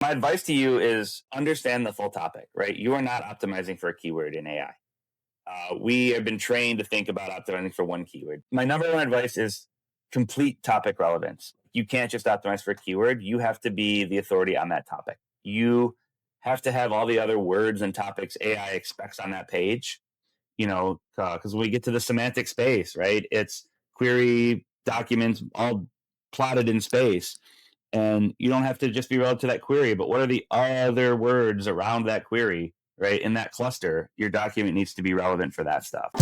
My advice to you is understand the full topic, right? You are not optimizing for a keyword in AI. We have been trained to think about optimizing for one keyword. My number one advice is complete topic relevance. You can't just optimize for a keyword. You have to be the authority on that topic. You have to have all the other words and topics AI expects on that page, because when we get to the semantic space, right, it's query documents all plotted in space. And you don't have to just be relevant to that query, but what are the other words around that query, right? In that cluster, your document needs to be relevant for that stuff.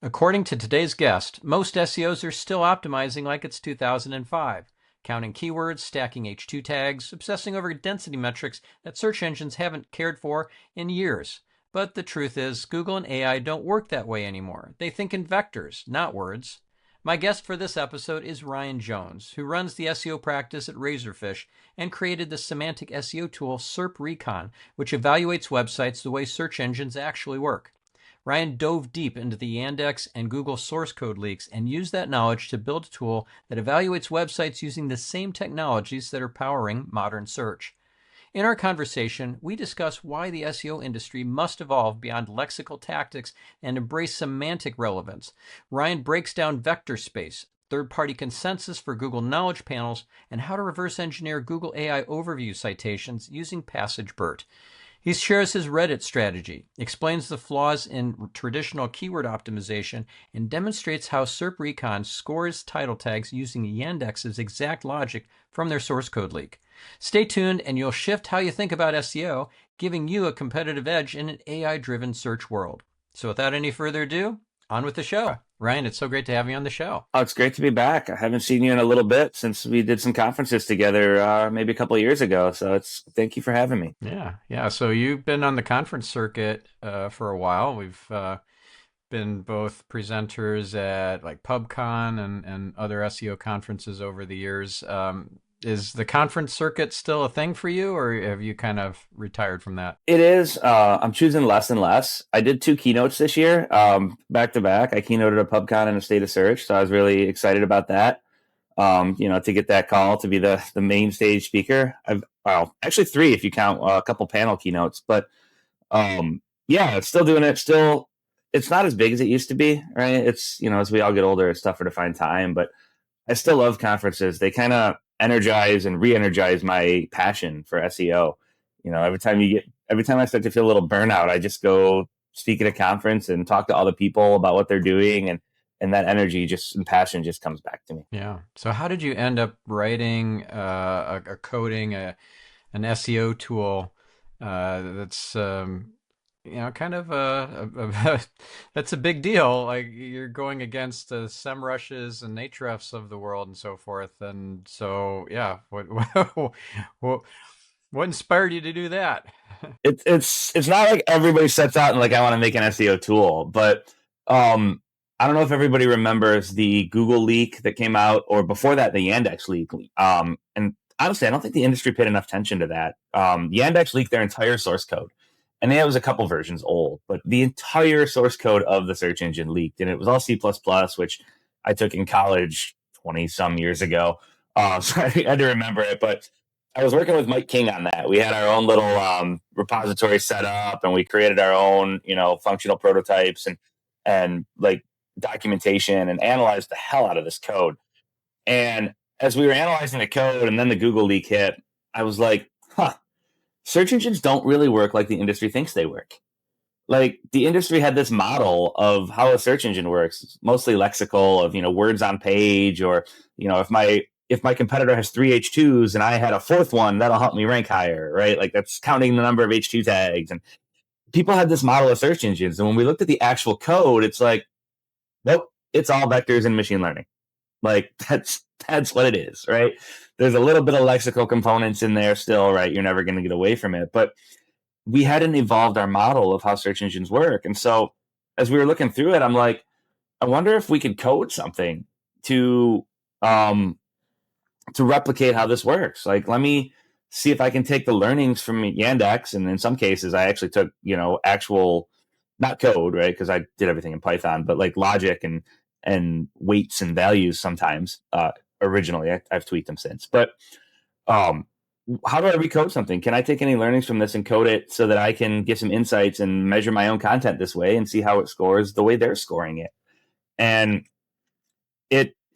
According to today's guest, most SEOs are still optimizing like it's 2005, counting keywords, stacking H2 tags, obsessing over density metrics that search engines haven't cared for in years. But the truth is, Google and AI don't work that way anymore. They think in vectors, not words. My guest for this episode is Ryan Jones, who runs the SEO practice at Razorfish and created the semantic SEO tool SERPrecon, which evaluates websites the way search engines actually work. Ryan dove deep into the Yandex and Google source code leaks and used that knowledge to build a tool that evaluates websites using the same technologies that are powering modern search. In our conversation, we discuss why the SEO industry must evolve beyond lexical tactics and embrace semantic relevance. Ryan breaks down vector space, third-party consensus for Google Knowledge Panels, and how to reverse engineer Google AI overview citations using passage BERT. He shares his Reddit strategy, explains the flaws in traditional keyword optimization, and demonstrates how SERPrecon scores title tags using Yandex's exact logic from their source code leak. Stay tuned and you'll shift how you think about SEO, giving you a competitive edge in an AI-driven search world. So without any further ado, on with the show. Ryan, it's so great to have you on the show. Oh, it's great to be back. I haven't seen you in a little bit since we did some conferences together maybe a couple of years ago. So thank you for having me. Yeah. So you've been on the conference circuit for a while. We've been both presenters at like PubCon and other SEO conferences over the years. Is the conference circuit still a thing for you, or have you kind of retired from that? It is. I'm choosing less and less. I did 2 keynotes this year, back to back. I keynoted a PubCon and a State of Search, so I was really excited about that. To get that call to be the main stage speaker. Actually 3 if you count a couple panel keynotes. But it's still doing it. Still, it's not as big as it used to be, right? It's as we all get older, it's tougher to find time. But I still love conferences. They kind of energize and re-energize my passion for SEO. Every time I start to feel a little burnout, I just go speak at a conference and talk to all the people about what they're doing, and that energy and passion just comes back to me. Yeah. So how did you end up writing coding an SEO tool that's kind of that's a big deal. Like you're going against the SEMrush's and Ahrefs of the world and so forth. And so, yeah, what inspired you to do that? It's not like everybody sets out and like, I want to make an SEO tool, but I don't know if everybody remembers the Google leak that came out, or before that, the Yandex leak. And honestly, I don't think the industry paid enough attention to that. Yandex leaked their entire source code. And it was a couple versions old, but the entire source code of the search engine leaked. And it was all C++, which I took in college 20 some years ago. So I had to remember it. But I was working with Mike King on that. We had our own little repository set up, and we created our own, functional prototypes and like documentation, and analyzed the hell out of this code. And as we were analyzing the code and then the Google leak hit, I was like, search engines don't really work like the industry thinks they work. Like the industry had this model of how a search engine works. It's mostly lexical of, words on page, or, if my competitor has 3 H2s and I had a 4th one, that'll help me rank higher, right? Like that's counting the number of H2 tags. And people had this model of search engines. And when we looked at the actual code, it's like, nope, it's all vectors and machine learning. Like that's what it is, right? There's a little bit of lexical components in there still, right? You're never going to get away from it. But we hadn't evolved our model of how search engines work. And so as we were looking through it, I'm like, I wonder if we could code something to replicate how this works. Like, let me see if I can take the learnings from Yandex. And in some cases, I actually took, actual, not code, right? Because I did everything in Python, but like logic and weights and values sometimes, originally. I've tweaked them since. But um, how do I recode something? Can I take any learnings from this and code it so that I can get some insights and measure my own content this way and see how it scores the way they're scoring it? And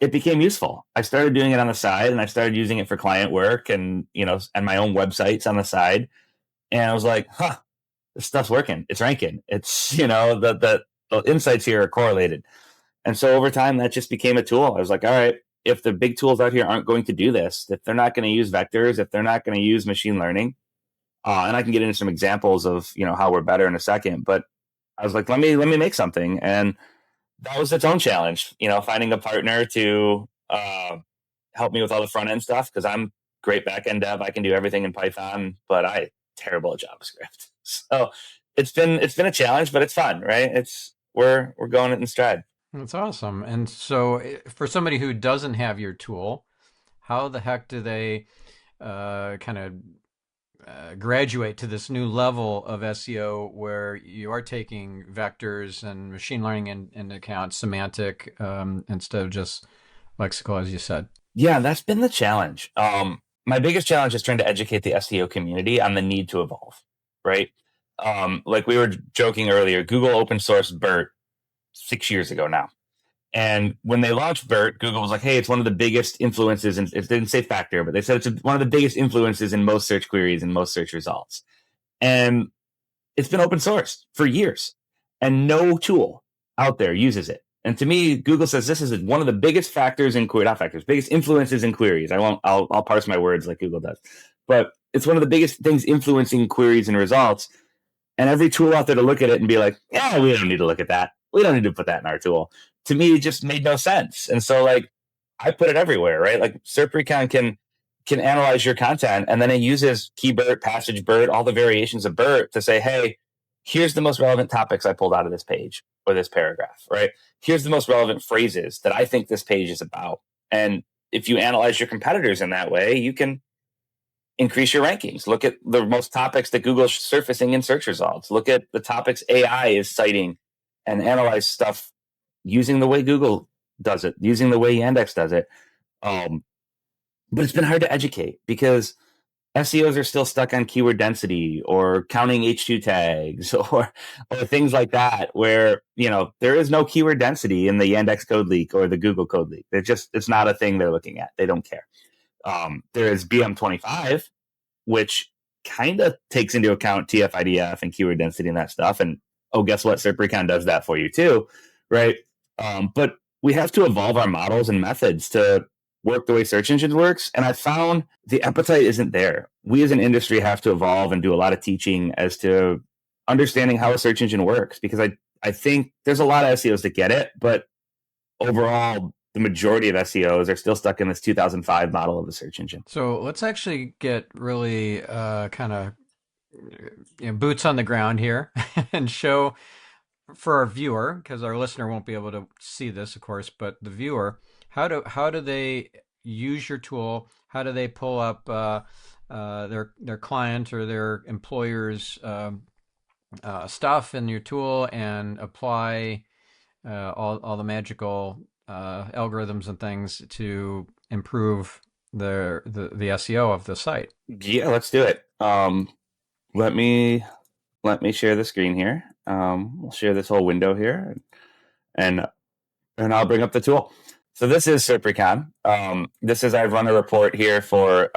it became useful. I started doing it on the side, and I started using it for client work and and my own websites on the side. And I was like, huh, this stuff's working. It's ranking. It's the insights here are correlated. And so over time, that just became a tool. I was like, all right, if the big tools out here aren't going to do this, if they're not going to use vectors, if they're not going to use machine learning, and I can get into some examples of how we're better in a second. But I was like, let me make something, and that was its own challenge. Finding a partner to help me with all the front end stuff, because I'm great back end dev. I can do everything in Python, but I terrible at JavaScript. So it's been a challenge, but it's fun, right? We're going it in stride. That's awesome. And so, for somebody who doesn't have your tool, how the heck do they kind of graduate to this new level of SEO where you are taking vectors and machine learning into account, semantic, instead of just lexical, as you said? Yeah, that's been the challenge. My biggest challenge is trying to educate the SEO community on the need to evolve, right? Like we were joking earlier, Google open sourced BERT 6 years ago now. And when they launched BERT, Google was like, hey, it's one of the biggest influences. And it didn't say factor, but they said it's one of the biggest influences in most search queries and most search results. And it's been open source for years, and no tool out there uses it. And to me, Google says this is one of the biggest factors in query, not factors, biggest influences in queries. I'll parse my words like Google does, but it's one of the biggest things influencing queries and results. And every tool out there to look at it and be like, yeah, we don't need to look at that. We don't need to put that in our tool. To me, it just made no sense. And so like I put it everywhere, right? Like SERPrecon can analyze your content, and then it uses key BERT, passage BERT, all the variations of BERT to say, hey, here's the most relevant topics I pulled out of this page or this paragraph, right? Here's the most relevant phrases that I think this page is about. And if you analyze your competitors in that way, you can increase your rankings. Look at the most topics that Google's surfacing in search results. Look at the topics AI is citing, and analyze stuff using the way Google does it, using the way Yandex does it. But it's been hard to educate because SEOs are still stuck on keyword density or counting H2 tags or things like that, where there is no keyword density in the Yandex code leak or the Google code leak. It's not a thing they're looking at. They don't care. There is BM25, which kind of takes into account TF-IDF and keyword density and that stuff. And guess what? SERPrecon does that for you too, right? But we have to evolve our models and methods to work the way search engines works. And I found the appetite isn't there. We as an industry have to evolve and do a lot of teaching as to understanding how a search engine works, because I think there's a lot of SEOs that get it, but overall, the majority of SEOs are still stuck in this 2005 model of the search engine. So let's actually get really kind of boots on the ground here and show for our viewer, because our listener won't be able to see this, of course, but the viewer, how do they use your tool? How do they pull up their client or their employer's stuff in your tool and apply all the magical algorithms and things to improve the SEO of the site? Yeah, let's do it. Let me share the screen here. We'll share this whole window here, and I'll bring up the tool. So this is SERPrecon. I've run a report here for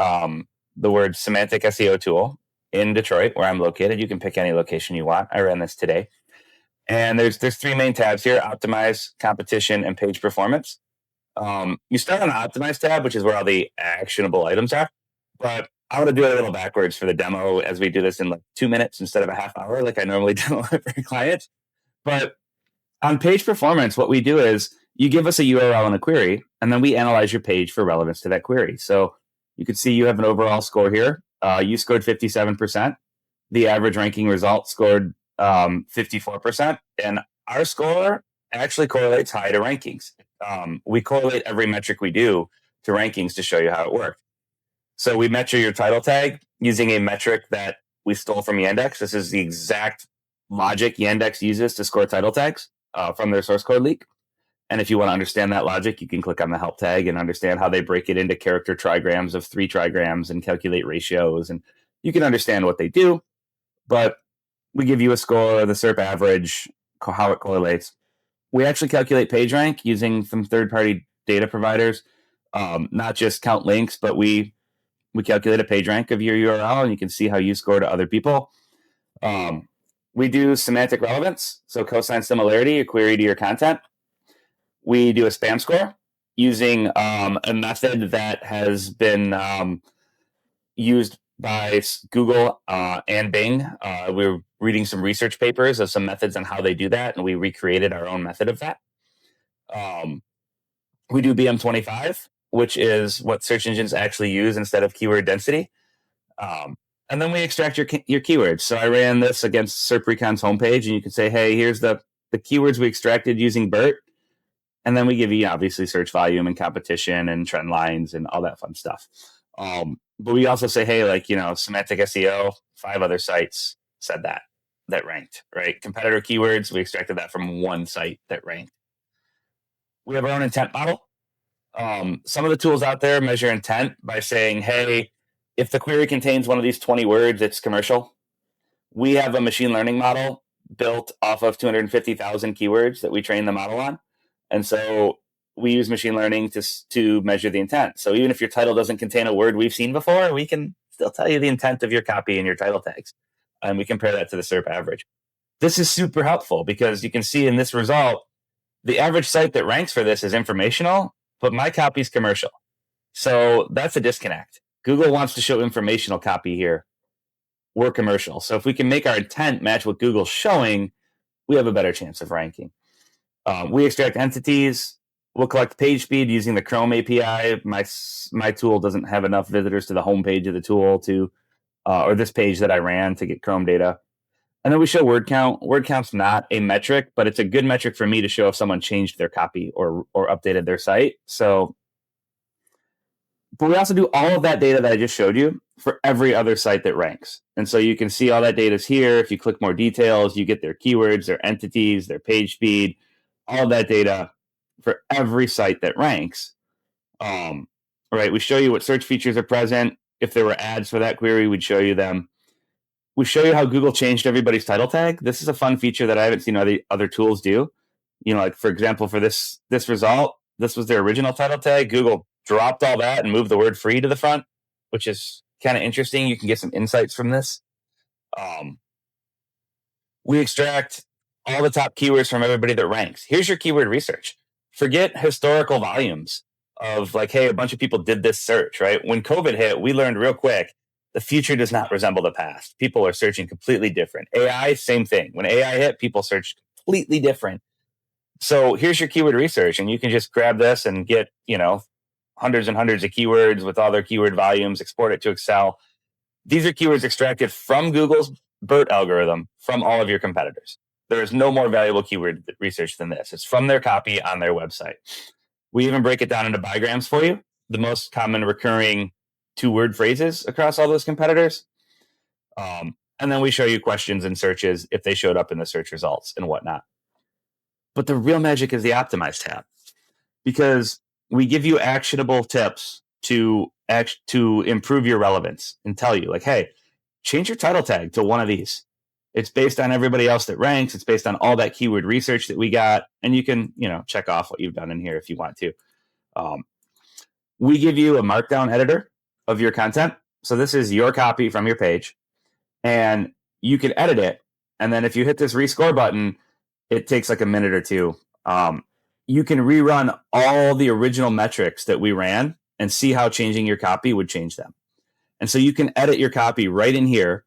the word Semantic SEO tool in Detroit, where I'm located. You can pick any location you want. I ran this today. And there's three main tabs here: optimize, competition, and page performance. You start on the optimize tab, which is where all the actionable items are. But I want to do it a little backwards for the demo, as we do this in like 2 minutes instead of a half hour, like I normally demo every client. But on page performance, what we do is you give us a URL and a query, and then we analyze your page for relevance to that query. So you can see you have an overall score here. You scored 57%. The average ranking result scored 54%. And our score actually correlates high to rankings. We correlate every metric we do to rankings to show you how it works. So we measure your title tag using a metric that we stole from Yandex. This is the exact logic Yandex uses to score title tags from their source code leak. And if you want to understand that logic, you can click on the help tag and understand how they break it into character trigrams of 3 trigrams and calculate ratios. And you can understand what they do, but we give you a score, the SERP average, how it correlates. We actually calculate PageRank using some third-party data providers, not just count links, but we calculate a PageRank of your URL, and you can see how you score to other people. We do semantic relevance, so cosine similarity, a query to your content. We do a spam score using a method that has been used by Google and Bing. We're reading some research papers of some methods on how they do that, and we recreated our own method of that. We do BM25, which is what search engines actually use instead of keyword density. And then we extract your keywords. So I ran this against SERPrecon's homepage, and you can say, hey, here's the keywords we extracted using BERT. And then we give you, obviously, search volume and competition and trend lines and all that fun stuff. But we also say, hey, like, Semantic SEO, 5 other sites said that ranked, right? Competitor keywords, we extracted that from 1 site that ranked. We have our own intent model. Some of the tools out there measure intent by saying, hey, if the query contains one of these 20 words, it's commercial. We have a machine learning model built off of 250,000 keywords that we train the model on. And so we use machine learning to measure the intent. So even if your title doesn't contain a word we've seen before, we can still tell you the intent of your copy and your title tags. And we compare that to the SERP average. This is super helpful because you can see in this result, the average site that ranks for this is informational, but my copy is commercial. So that's a disconnect. Google wants to show informational copy here. We're commercial. So if we can make our intent match what Google's showing, we have a better chance of ranking. We extract entities. We'll collect page speed using the Chrome API. My tool doesn't have enough visitors to the homepage of the tool or this page that I ran to get Chrome data. And then we show word count. Word count's not a metric, but it's a good metric for me to show if someone changed their copy or updated their site. But we also do all of that data that I just showed you for every other site that ranks. And so you can see all that data is here. If you click more details, you get their keywords, their entities, their page speed, all of that data for every site that ranks. Right, we show you what search features are present. If there were ads for that query, we'd show you them. We show you how Google changed everybody's title tag. This is a fun feature that I haven't seen other tools do. Like, for example, for this result, this was their original title tag. Google dropped all that and moved the word free to the front, which is kind of interesting. You can get some insights from this. We extract all the top keywords from everybody that ranks. Here's your keyword research. Forget historical volumes of like, hey, a bunch of people did this search, right? When COVID hit, we learned real quick, the future does not resemble the past. People are searching completely different. AI, same thing. When AI hit, people searched completely different. So here's your keyword research, and you can just grab this and get, hundreds and hundreds of keywords with all their keyword volumes, export it to Excel. These are keywords extracted from Google's BERT algorithm from all of your competitors. There is no more valuable keyword research than this. It's from their copy on their website. We even break it down into bigrams for you, the most common recurring 2-word phrases across all those competitors. And then we show you questions and searches if they showed up in the search results and whatnot. But the real magic is the optimize tab, because we give you actionable tips to improve your relevance and tell you, like, hey, change your title tag to one of these. It's based on everybody else that ranks. It's based on all that keyword research that we got. And you can, check off what you've done in here if you want to. We give you a markdown editor of your content. So this is your copy from your page, and you can edit it. And then if you hit this rescore button, it takes like a minute or two. You can rerun all the original metrics that we ran and see how changing your copy would change them. And so you can edit your copy right in here.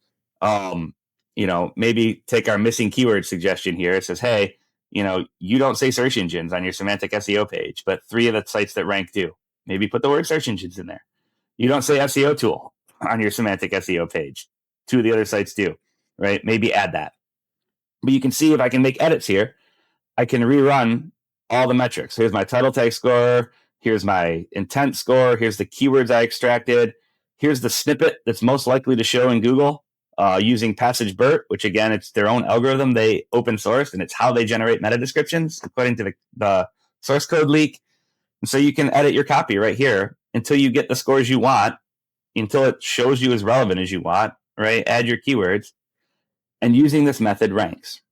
Maybe take our missing keyword suggestion here. It says, hey, you don't say search engines on your semantic SEO page, but 3 of the sites that rank do. Maybe put the word search engines in there. You don't say SEO tool on your semantic SEO page. 2 of the other sites do, right? Maybe add that. But you can see if I can make edits here, I can rerun all the metrics. Here's my title tag score. Here's my intent score. Here's the keywords I extracted. Here's the snippet that's most likely to show in Google using Passage BERT, which again, it's their own algorithm they open sourced, and it's how they generate meta descriptions according to the source code leak. And so you can edit your copy right here until you get the scores you want, until it shows you as relevant as you want, right? Add your keywords, and using this method ranks.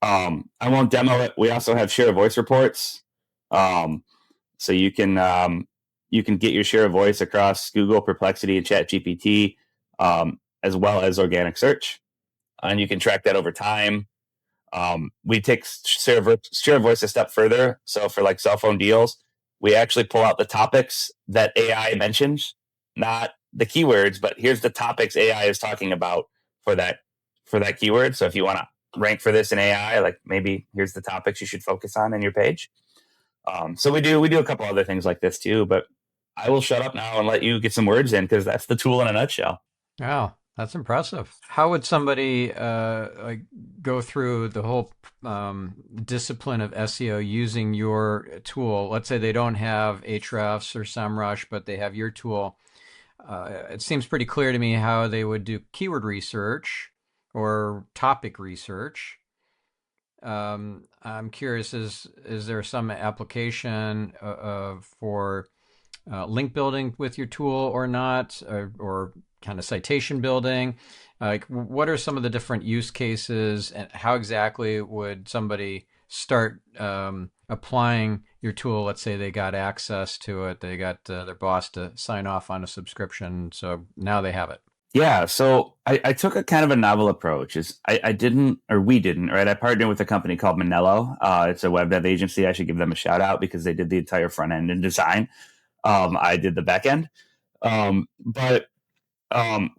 I won't demo it. We also have share of voice reports. So you can get your share of voice across Google, Perplexity, and ChatGPT, as well as organic search, and you can track that over time. We take share of voice a step further. So for like cell phone deals, we actually pull out the topics that AI mentions, not the keywords, but here's the topics AI is talking about for that keyword. So if you want to rank for this in AI, like maybe here's the topics you should focus on in your page. So we do a couple other things like this too, but I will shut up now and let you get some words in, because that's the tool in a nutshell. Wow, that's impressive. How would somebody like go through the whole discipline of SEO using your tool? Let's say they don't have Ahrefs or SEMrush, but they have your tool. It seems pretty clear to me how they would do keyword research or topic research. I'm curious, is there some application for link building with your tool or not, or kind of citation building? Like, what are some of the different use cases, and how exactly would somebody start applying your tool? Let's say they got access to it, they got their boss to sign off on a subscription, so now they have it. Yeah, so I took a kind of a novel approach. We didn't, right? I partnered with a company called Manello. It's a web dev agency. I should give them a shout out because they did the entire front end and design. I did the back end. But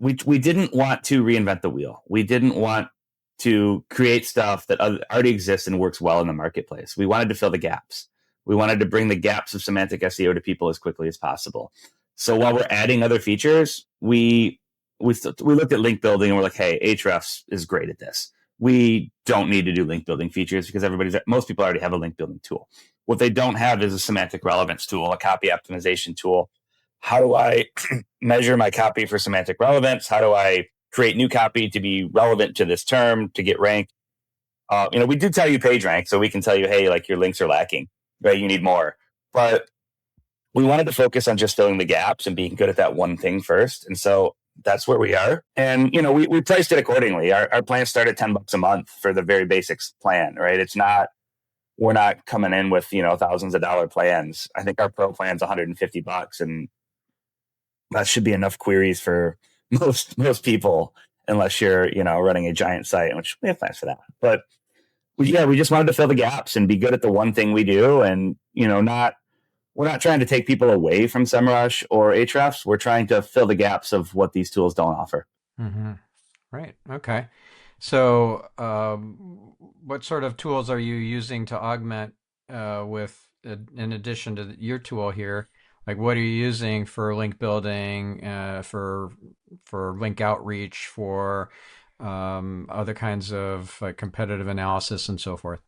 we didn't want to reinvent the wheel. We didn't want to create stuff that already exists and works well in the marketplace. We wanted to fill the gaps. We wanted to bring the gaps of semantic SEO to people as quickly as possible. So while we're adding other features, we looked at link building and we're like, hey, Ahrefs is great at this. We don't need to do link building features because most people already have a link building tool. What they don't have is a semantic relevance tool, a copy optimization tool. How do I measure my copy for semantic relevance? How do I create new copy to be relevant to this term to get ranked? We do tell you page rank, so we can tell you, hey, like your links are lacking, right? You need more. But we wanted to focus on just filling the gaps and being good at that one thing first. And so that's where we are. And, we priced it accordingly. Our plans start at $10 a month for the very basics plan, right? We're not coming in with, thousands of dollar plans. I think our pro plan's $150, and that should be enough queries for most people, unless you're, running a giant site, which we have plans for that. But we just wanted to fill the gaps and be good at the one thing we do. And, we're not trying to take people away from SEMrush or Ahrefs. We're trying to fill the gaps of what these tools don't offer. Mm-hmm. Right. Okay. So, what sort of tools are you using to augment in addition to your tool here? Like, what are you using for link building, for link outreach, for other kinds of like competitive analysis and so forth?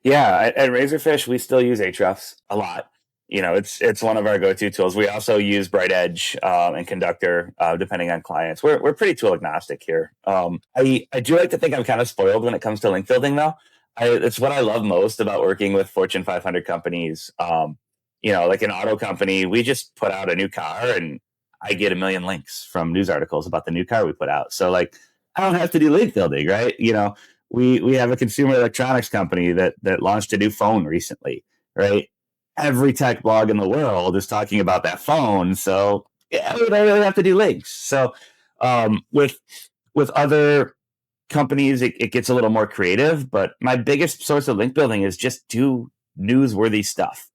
Yeah, at Razorfish, we still use Ahrefs a lot. It's one of our go-to tools. We also use Bright Edge and Conductor, depending on clients. We're pretty tool agnostic here. I do like to think I'm kind of spoiled when it comes to link building, though. It's what I love most about working with Fortune 500 companies. Like an auto company, we just put out a new car, and I get 1 million links from news articles about the new car we put out. So, like, I don't have to do link building, right? We have a consumer electronics company that launched a new phone recently, right? Every tech blog in the world is talking about that phone. So yeah, we don't really have to do links. So with other companies, it gets a little more creative. But my biggest source of link building is just do newsworthy stuff.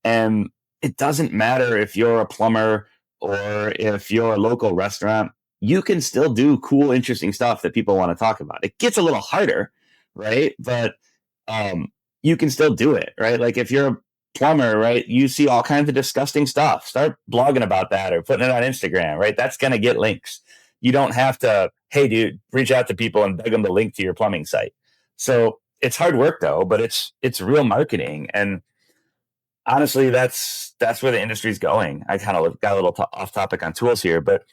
And it doesn't matter if you're a plumber or if you're a local restaurant. You can still do cool, interesting stuff that people want to talk about. It gets a little harder, right? But you can still do it, right? Like if you're a plumber, right, you see all kinds of disgusting stuff. Start blogging about that or putting it on Instagram, right? That's going to get links. You don't have to, hey, dude, reach out to people and beg them to link to your plumbing site. So it's hard work though, but it's real marketing. And honestly, that's where the industry's going. I kind of got a little off topic on tools here, but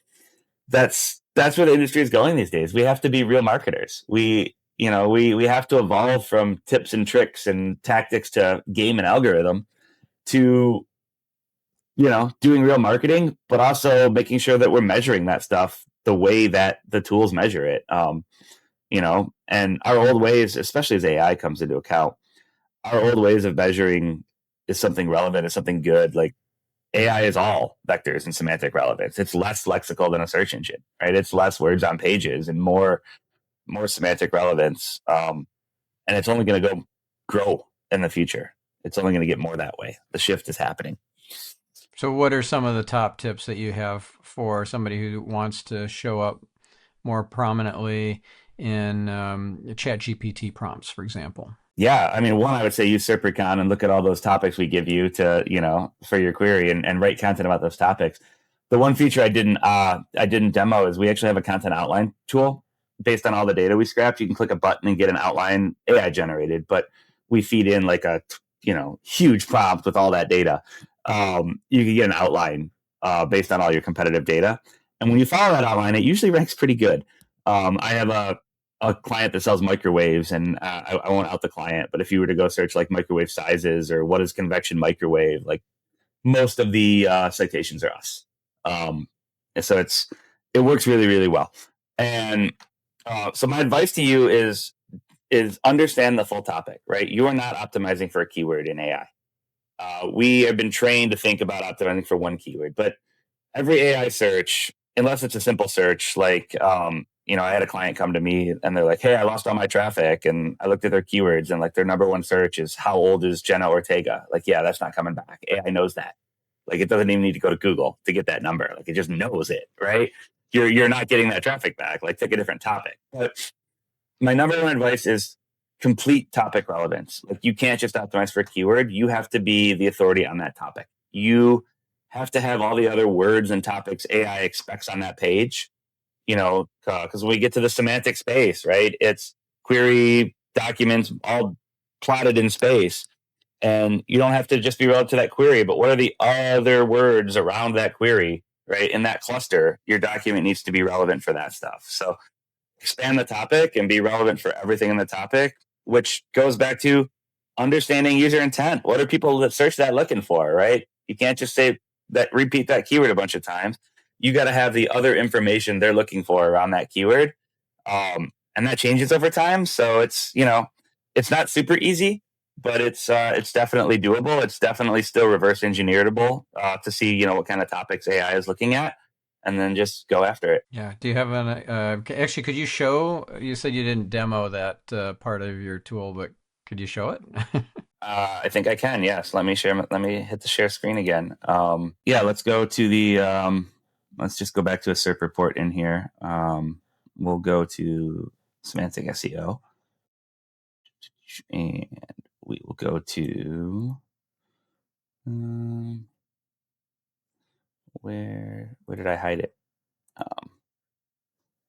that's where the industry is going these days. We have to be real marketers. We have to evolve from tips and tricks and tactics to game and algorithm. to, doing real marketing, but also making sure that we're measuring that stuff the way that the tools measure it. And our old ways, especially as AI comes into account, our old ways of measuring is something relevant, is something good. Like AI is all vectors and semantic relevance. It's less lexical than a search engine, right? It's less words on pages and more semantic relevance. And it's only going to grow in the future. It's only going to get more that way. The shift is happening. So what are some of the top tips that you have for somebody who wants to show up more prominently in chat GPT prompts, for example? Yeah, I mean, one, I would say use SERPrecon and look at all those topics we give you to, for your query and write content about those topics. The one feature I didn't demo is we actually have a content outline tool based on all the data we scrapped. You can click a button and get an outline AI generated, but we feed in like a huge prompt with all that data. You can get an outline based on all your competitive data, and when you follow that outline, it usually ranks pretty good. I have a client that sells microwaves, and I won't out the client, but if you were to go search like microwave sizes or what is convection microwave, like most of the citations are us. And so it works really, really well. And so my advice to you is understand the full topic, right? You are not optimizing for a keyword in AI. We have been trained to think about optimizing for one keyword, but every AI search, unless it's a simple search, like, I had a client come to me and they're like, hey, I lost all my traffic. And I looked at their keywords and like their number one search is how old is Jenna Ortega? Like, yeah, that's not coming back. AI knows that. Like, it doesn't even need to go to Google to get that number. Like, it just knows it, right? You're not getting that traffic back. Like, take a different topic. But my number one advice is complete topic relevance. Like, you can't just optimize for a keyword. You have to be the authority on that topic. You have to have all the other words and topics AI expects on that page, because when we get to the semantic space, right, it's query documents all plotted in space. And you don't have to just be relevant to that query, but what are the other words around that query, right? In that cluster, your document needs to be relevant for that stuff. So expand the topic and be relevant for everything in the topic, which goes back to understanding user intent. What are people that search that looking for, right? You can't just say that, repeat that keyword a bunch of times. You got to have the other information they're looking for around that keyword. And that changes over time. So it's not super easy, but it's definitely doable. It's definitely still reverse engineerable to see, what kind of topics AI is looking at, and then just go after it. Yeah. Do you have actually, could you show, you said you didn't demo that part of your tool, but could you show it? I think I can. Yes. Let me hit the share screen again. Yeah, let's go to let's just go back to a SERP report in here. We'll go to Semantic SEO, and we will go to where did I hide it?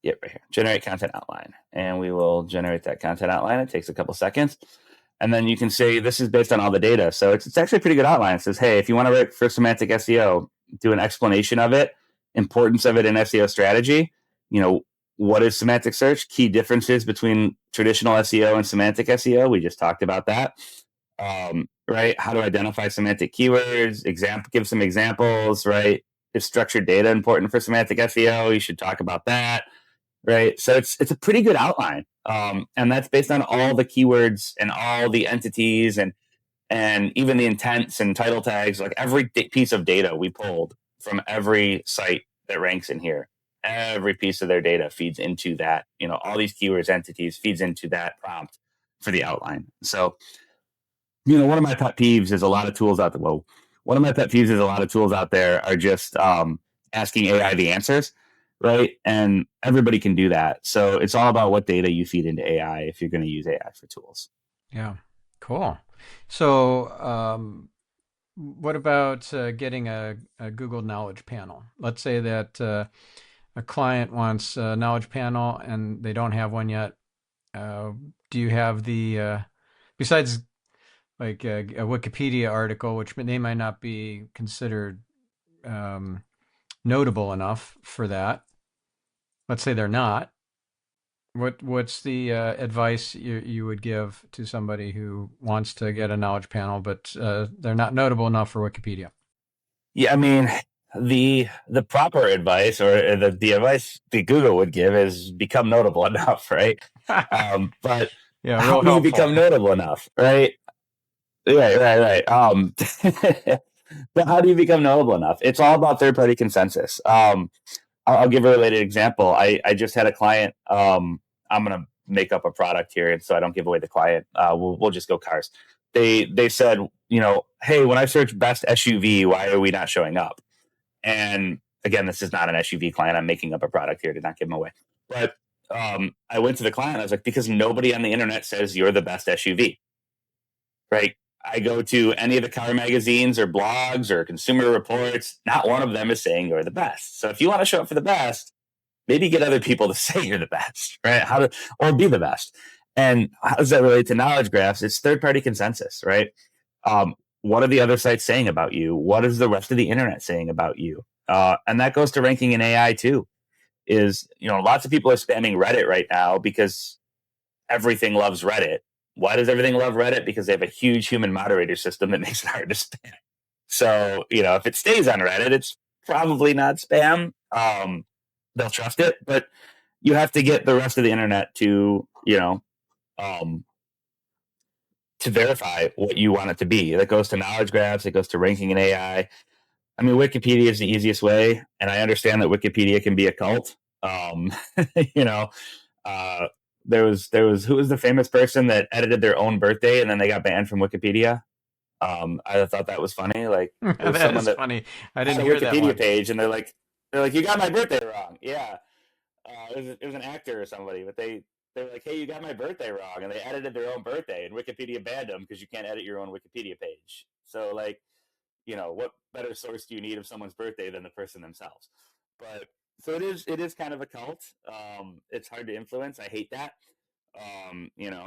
Yep, right here. Generate content outline, and we will generate that content outline. It takes a couple seconds, and then you can say this is based on all the data. So it's actually a pretty good outline. It says, hey, if you want to write for semantic SEO, do an explanation of it, importance of it in SEO strategy. What is semantic search? Key differences between traditional SEO and semantic SEO. We just talked about that. Right? How to identify semantic keywords. Give some examples. Right? Is structured data important for semantic SEO? You should talk about that. Right? So it's a pretty good outline, and that's based on all the keywords and all the entities and even the intents and title tags. Like every piece of data we pulled from every site that ranks in here, every piece of their data feeds into that. All these keywords, entities feeds into that prompt for the outline. So, one of my pet peeves is a lot of tools out there. Whoa. One of my pet peeves is a lot of tools out there are just asking AI the answers, right? And everybody can do that. So it's all about what data you feed into AI if you're going to use AI for tools. Yeah, cool. So, what about getting a Google Knowledge Panel? Let's say that a client wants a knowledge panel and they don't have one yet. Do you have besides like a Wikipedia article, which they might not be considered notable enough for that? Let's say they're not. What's the advice you would give to somebody who wants to get a knowledge panel, but they're not notable enough for Wikipedia? Yeah, I mean, the proper advice, or the advice that Google would give, is become notable enough, right? But Yeah, how real do you helpful. become notable enough, right? Right. But how do you become notable enough? It's all about third party consensus. I'll give a related example. I just had a client. I'm gonna make up a product here, and so I don't give away the client. We'll just go cars. They said, hey, when I search best SUV, why are we not showing up? And again, this is not an SUV client. I'm making up a product here to not give them away. But I went to the client. I was like, because nobody on the internet says you're the best SUV, right? I go to any of the car magazines or blogs or consumer reports. Not one of them is saying you're the best. So if you want to show up for the best, maybe get other people to say you're the best, right? Or be the best. And how does that relate to knowledge graphs? It's third party consensus, right? What are the other sites saying about you? What is the rest of the internet saying about you? And that goes to ranking in AI too. Lots of people are spamming Reddit right now because everything loves Reddit. Why does everything love Reddit? Because they have a huge human moderator system that makes it hard to spam. So, if it stays on Reddit, it's probably not spam. They'll trust it, but you have to get the rest of the internet um, to verify what you want it to be. That goes to knowledge graphs. It goes to ranking in AI. I mean, Wikipedia is the easiest way, and I understand that Wikipedia can be a cult. Um, you know, uh, there was who was the famous person that edited their own birthday and then they got banned from Wikipedia. I thought that was funny. Like there was That someone is that funny. I had didn't a hear that Wikipedia one. page, and they're like, you got my birthday wrong. Yeah, it was an actor or somebody, but they were like, hey, you got my birthday wrong, and they edited their own birthday, and Wikipedia banned them because you can't edit your own Wikipedia page. So like, what better source do you need of someone's birthday than the person themselves? But so it is kind of a cult. It's hard to influence. I hate that.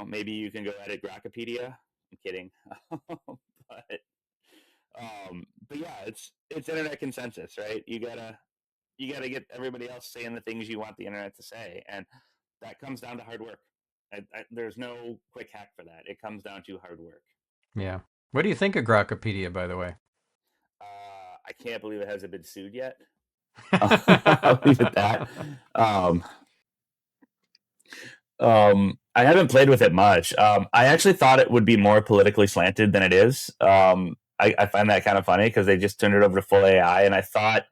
Maybe you can go edit Grokpedia. I'm kidding. But yeah, it's internet consensus, right? You gotta get everybody else saying the things you want the internet to say, and that comes down to hard work. There's no quick hack for that. It comes down to hard work. Yeah. What do you think of Grokpedia, by the way? I can't believe it hasn't been sued yet. I'll leave it at that. Um, I haven't played with it much. I actually thought it would be more politically slanted than it is. I find that kind of funny because they just turned it over to full AI, and I thought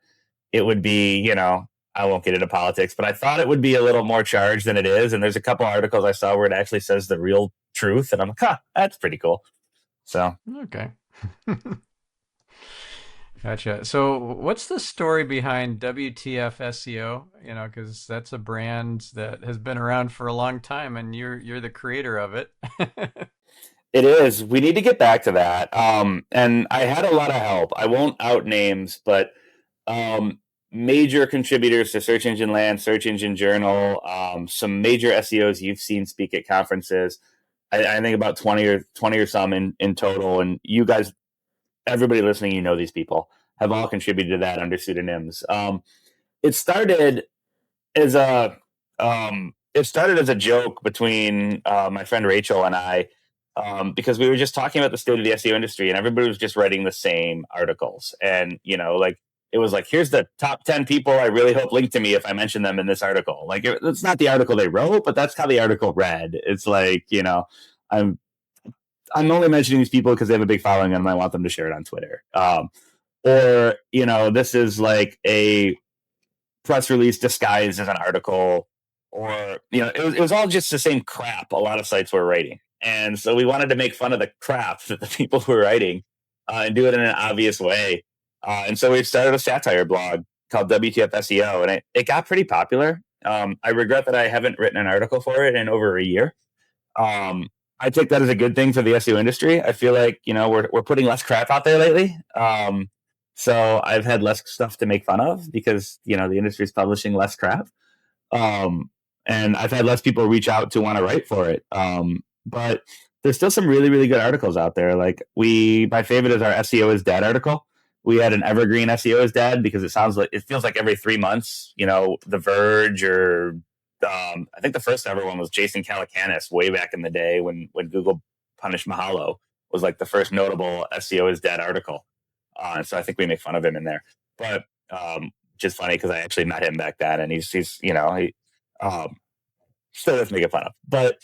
it would be, I won't get into politics, but I thought it would be a little more charged than it is. And there's a couple articles I saw where it actually says the real truth, and I'm like, that's pretty cool. So Okay. Gotcha. So, what's the story behind WTF SEO? Because that's a brand that has been around for a long time, and you're the creator of it. it is. We need to get back to that. And I had a lot of help. I won't out names, but um, major contributors to Search Engine Land, Search Engine Journal, some major SEOs you've seen speak at conferences. I think about 20 or some in total. And you guys, everybody listening, these people have all contributed to that under pseudonyms. It started as a joke between my friend Rachel and I, because we were just talking about the state of the SEO industry, and everybody was just writing the same articles. And like it was like, here's the top 10 people I really hope link to me if I mention them in this article. Like it's not the article they wrote, but that's how the article read. It's like, I'm I'm only mentioning these people because they have a big following and I want them to share it on Twitter. Or this is like a press release disguised as an article, or it was all just the same crap a lot of sites were writing, and so we wanted to make fun of the crap that the people were writing, and do it in an obvious way. And so we started a satire blog called WTF SEO, and it got pretty popular. I regret that I haven't written an article for it in over a year. um, I take that as a good thing for the SEO industry. I feel like we're putting less crap out there lately. So I've had less stuff to make fun of because the industry is publishing less crap. Um, and I've had less people reach out to want to write for it. But there's still some really really good articles out there. Like my favorite is our SEO is dead article. We had an evergreen SEO is dead because it feels like every 3 months, The Verge or I think the first ever one was Jason Calacanis way back in the day when Google punished Mahalo was like the first notable SEO is dead article. So I think we make fun of him in there, but just funny because I actually met him back then, and he's he um, still does make it fun of. But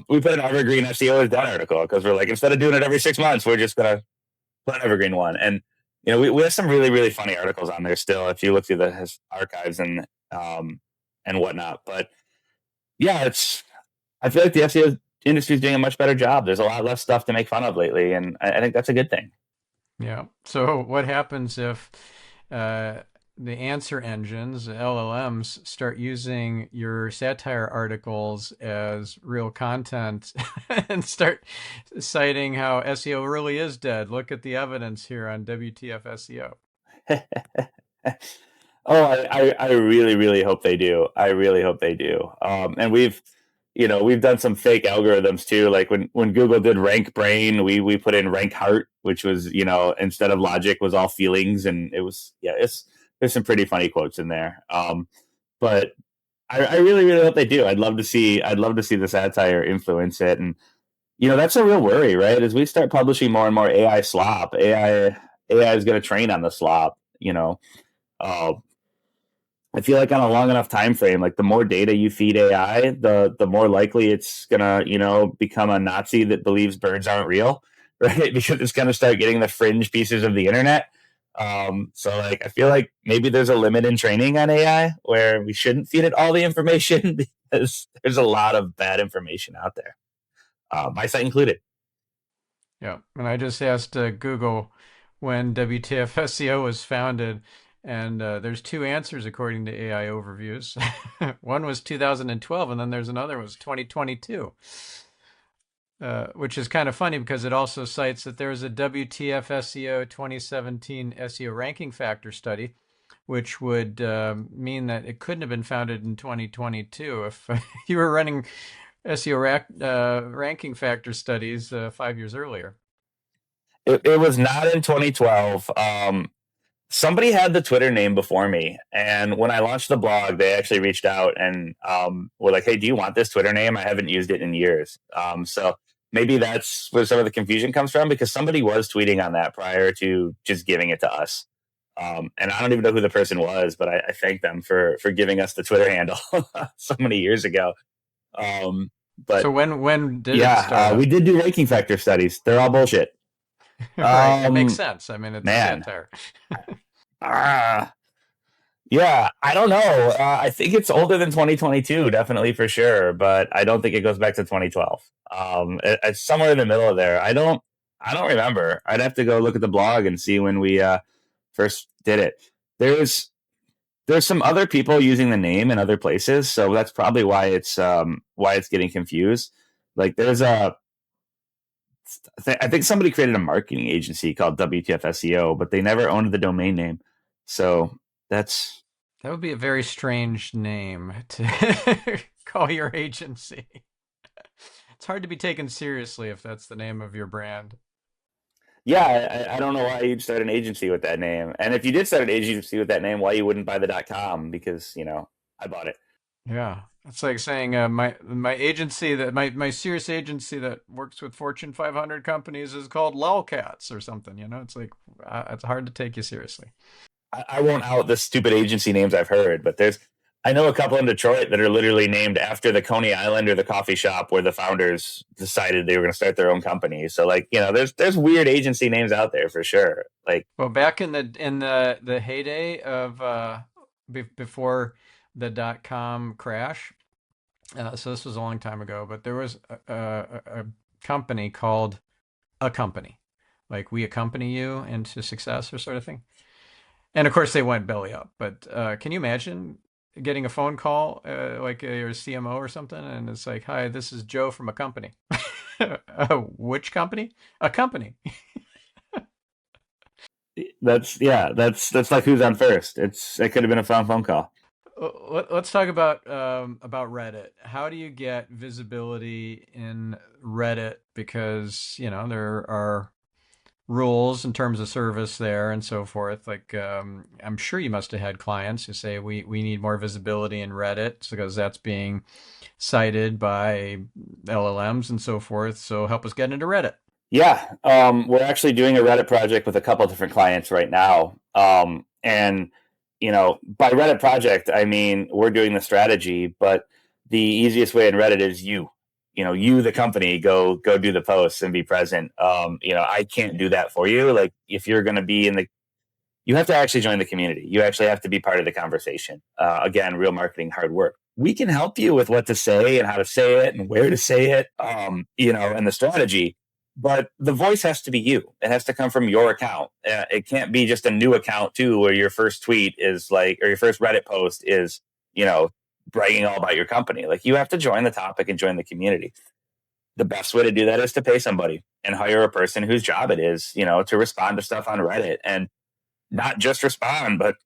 we put an evergreen SEO is dead article because we're like, instead of doing it every 6 months, we're just gonna put an evergreen one. And we have some really really funny articles on there still if you look through the archives and whatnot. But yeah, I feel like the SEO industry is doing a much better job. There's a lot less stuff to make fun of lately, and I think that's a good thing. Yeah. So what happens if uh, the answer engines, LLMs, start using your satire articles as real content and start citing how SEO really is dead? Look at the evidence here on WTF SEO. Oh, I really, really hope they do. I really hope they do. And we've done some fake algorithms too. Like when Google did Rank Brain, we put in Rank Heart, which was, instead of logic was all feelings. And it was, yeah, there's some pretty funny quotes in there. But I really, really hope they do. I'd love to see the satire influence it. And, that's a real worry, right? As we start publishing more and more AI slop, AI is going to train on the slop, uh, I feel like on a long enough time frame, like the more data you feed AI, the more likely it's gonna, become a Nazi that believes birds aren't real, right? Because it's gonna start getting the fringe pieces of the internet. So like I feel like maybe there's a limit in training on AI where we shouldn't feed it all the information because there's a lot of bad information out there, my site included. Yeah. And I just asked Google when WTF SEO was founded, and there's two answers according to AI overviews. One was 2012, and then there's another was 2022. Which is kind of funny because it also cites that there was a WTF SEO 2017 SEO ranking factor study, which would mean that it couldn't have been founded in 2022 if you were running SEO ranking factor studies 5 years earlier. It was not in 2012. Somebody had the Twitter name before me, and when I launched the blog, they actually reached out and were like, "Hey, do you want this Twitter name? I haven't used it in years." So maybe that's where some of the confusion comes from because somebody was tweeting on that prior to just giving it to us. And I don't even know who the person was, but I thank them for giving us the Twitter handle so many years ago. So But when did it yeah, start we up? did do ranking factor studies. They're all bullshit. Right, it makes Um, sense. I mean, it's a man, satire. ah, yeah, I don't know. I think it's older than 2022, definitely for sure, but I don't think it goes back to 2012. It's somewhere in the middle of there. I don't remember. I'd have to go look at the blog and see when we first did it. There's there's some other people using the name in other places, so that's probably why it's getting confused. Like there's I think somebody created a marketing agency called WTF SEO, but they never owned the domain name. So that's That would be a very strange name to call your agency. It's hard to be taken seriously if that's the name of your brand. yeah, I don't know why you'd start an agency with that name. And if you did start an agency with that name, why you wouldn't buy the .com? Because, I bought it. Yeah, it's like saying my agency that my serious agency that works with Fortune 500 companies is called Lolcats or something. It's like it's hard to take you seriously. I won't out the stupid agency names I've heard, but I know a couple in Detroit that are literally named after the Coney Island or the coffee shop where the founders decided they were going to start their own company. So like, there's weird agency names out there for sure. Like, Well, back in the heyday of before the .com crash, so this was a long time ago, but there was a company called A Company, like we accompany you into success or sort of thing. And of course, they went belly up. But can you imagine getting a phone call like your CMO or something, and it's like, "Hi, this is Joe from a company." Which company? A company. that's like who's on first. It could have been a phone call. Let's talk about Reddit. How do you get visibility in Reddit? Because there are rules in terms of service there and so forth. Like, I'm sure you must have had clients who say we need more visibility in Reddit because that's being cited by LLMs and so forth. So help us get into Reddit. Yeah, we're actually doing a Reddit project with a couple of different clients right now. And by Reddit project, I mean we're doing the strategy, but the easiest way in Reddit is you, the company, go do the posts and be present. I can't do that for you. Like if you're going to be you have to actually join the community. You actually have to be part of the conversation. Again, real marketing, hard work. We can help you with what to say and how to say it and where to say it, and the strategy. But the voice has to be you. It has to come from your account. It can't be just a new account too, where your first tweet is like, or your first Reddit post is, bragging all about your company. Like you have to join the topic and join the community. The best way to do that is to pay somebody and hire a person whose job it is, to respond to stuff on Reddit and not just respond, but